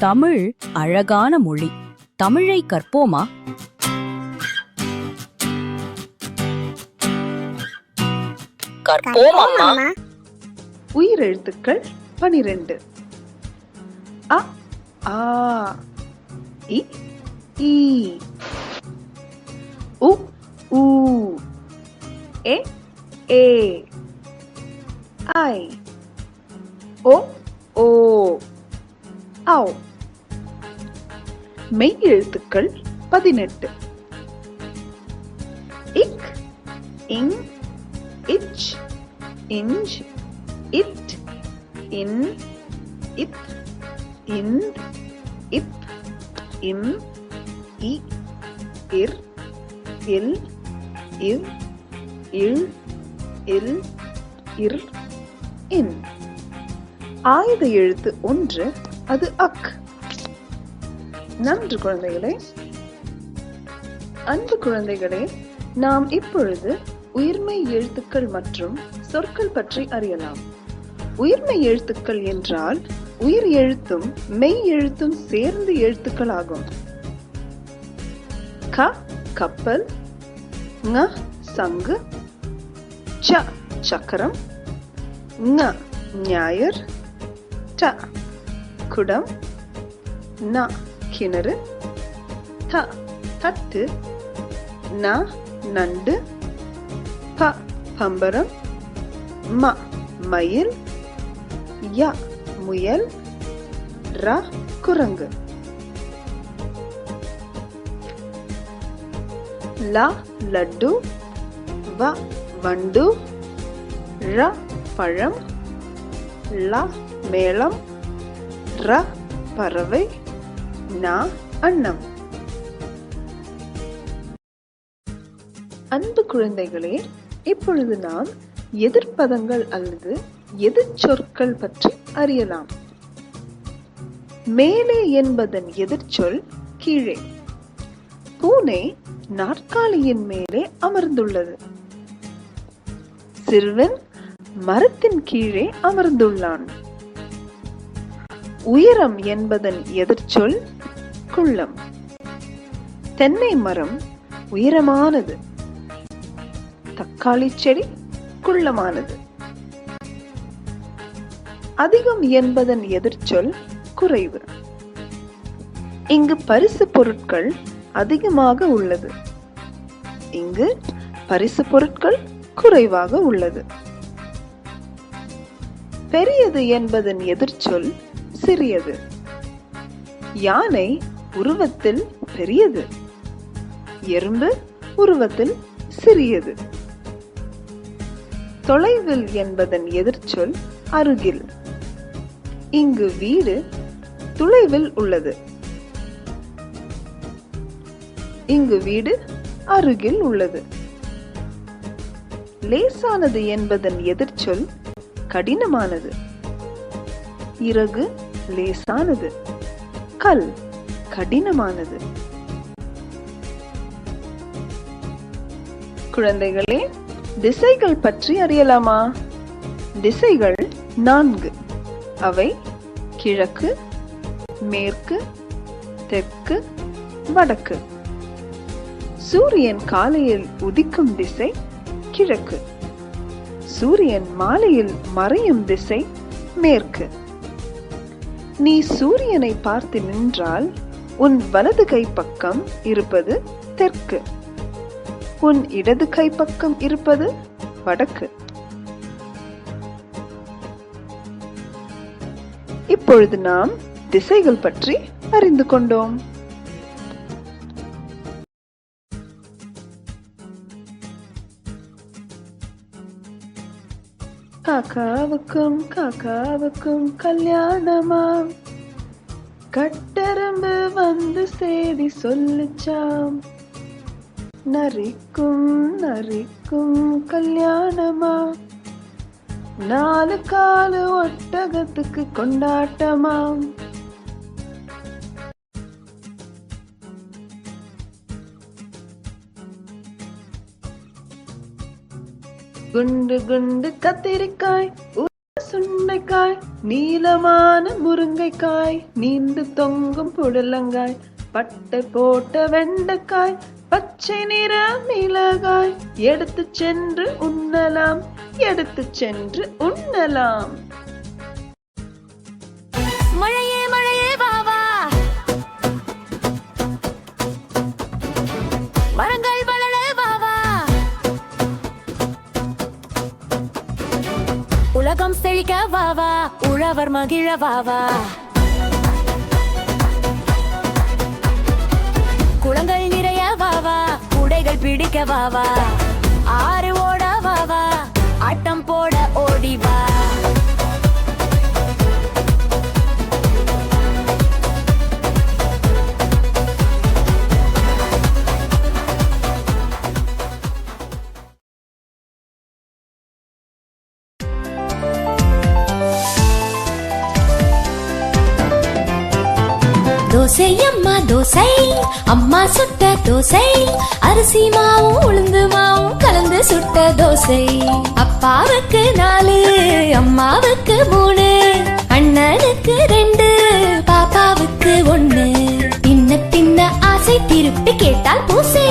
தமிழ் அழகான மொழி. தமிழை கற்போமா? கற்போம் அம்மா. உயிரெழுத்துக்கள் 12. அ ஆ இ ஈ உ ஊ எ ஏ ஐ ஓ ஓ ஔ. மெய் எழுத்துக்கள் 18. இக் இங் இச் இஞ்ச் இட் இன் இத் இந்த் இப் இம் இ இர் இல் இவ் இல் இல் இர் இன். ஆயுத எழுத்து 1, அது அக். நன்று குழந்தைகளே. அன்பு குழந்தைகளே, நாம் இப்பொழுது உயிர்மெய் எழுத்துக்கள் மற்றும் சொற்கள் பற்றி அறியலாம். உயிர்மெய் எழுத்துக்கள் என்றால் உயிர் எழுத்தும் மெய் எழுத்தும் சேர்ந்த எழுத்துக்கள் ஆகும். க கப்பல், ங சங்கு, ச சக்கரம், ஞ ஞாயிறு, ட குடம், ந கிணறு, த தட்டு, ந நண்டு, ப பம்பரம், ம மயில், ய முயல், ர குரங்கு. ல லட்டு, வ வண்டு, ர பழம், ல மேளம், ர பறவை, ந அன்னம். அன்பு குழந்தைகளே, இப்பொழுது நாம் எதிர்ப்பதங்கள் அல்லது எதிர்ச்சொற்கள் பற்றி அறியலாம். மேலே என்பதன் எதிர்ச்சொல் கீழே. பூனை நாற்காலியின் மேலே அமர்ந்துள்ளது. சிறுவன் மரத்தின் கீழே அமர்ந்துள்ளான். உயரம் என்பதன் எதிர்ச்சொல் குள்ளம். தென்னை மரம் உயரமானது. தக்காளி செடி குள்ளமானது. அதிகம் என்பதன் எதிர்ச்சொல் குறைவு. இங்கு பரிசு பொருட்கள் அதிகமாக உள்ளது. இங்கு பரிசு பொருட்கள் குறைவாக உள்ளது. பெரியது என்பதன் எதிர்ச்சொல் சிறியது. யானை உருவத்தில் பெரியது. எறும்பு உருவத்தில் சிறியது. தொலைவில் என்பதன் எதிர்ச்சொல் அருகில். இங்கு வீடு தொலைவில் உள்ளது. இங்கு வீடு அருகில் உள்ளது. லேசானது என்பதன் எதிர்ச்சொல் கடினமானது. இறகு லேசானது. கல் கடினமானது. குழந்தைகளே, திசைகள் பற்றி அறியலாமா? திசைகள் 4. அவை கிழக்கு, மேற்கு, தெற்கு, வடக்கு. சூரியன் காலையில் உதிக்கும் திசை கிழக்கு. சூரியன் மாலையில் மறையும் திசை மேற்கு. நீ சூரியனை பார்த்து நின்றால் உன் வலது கை பக்கம் இருப்பது தெற்கு. உன் இடது கை பக்கம் இருப்பது வடக்கு. இப்பொழுது நாம் திசைகள் பற்றி அறிந்து கொண்டோம். காக்காவுக்கும் கல்யாணமா, கட்டெறும்பு வந்து செய்தி சொல்லுச்சாம். நரிக்கும் கல்யாணமா, 4 காலு ஒட்டகத்துக்கு கொண்டாட்டமாம். குண்டு குண்டு கத்திரிக்காய் சுண்டைக்காய், நீளமான முருங்கைக்காய், நீண்டு தொங்கும் புடலங்காய், பட்டை போட்ட வெண்டைக்காய், பச்சை நிற மிளகாய், எடுத்து சென்று உண்ணலாம், எடுத்து சென்று உண்ணலாம். மழையே மழையே வா வா, மரங்கள் வளர வா வா, உலகம் செழிக்க வா வா, உழவர் மகிழ வா வா, குளங்கள் நிறைய வா வா, குடைகள் பிடிக்க வா வா, ஆறு ஓட வா வா, ஆட்டம் போட ஓடி வா. தோசை அம்மா தோசை, அம்மா சுட்ட தோசை, அரிசி மாவும் உளுந்து மாவும் கலந்து சுட்ட தோசை. அப்பாவுக்கு 4, அம்மாவுக்கு 3, அண்ணனுக்கு 2, பாப்பாவுக்கு 1. பின்ன பின்ன ஆசை திருப்பி கேட்டால் பூசை.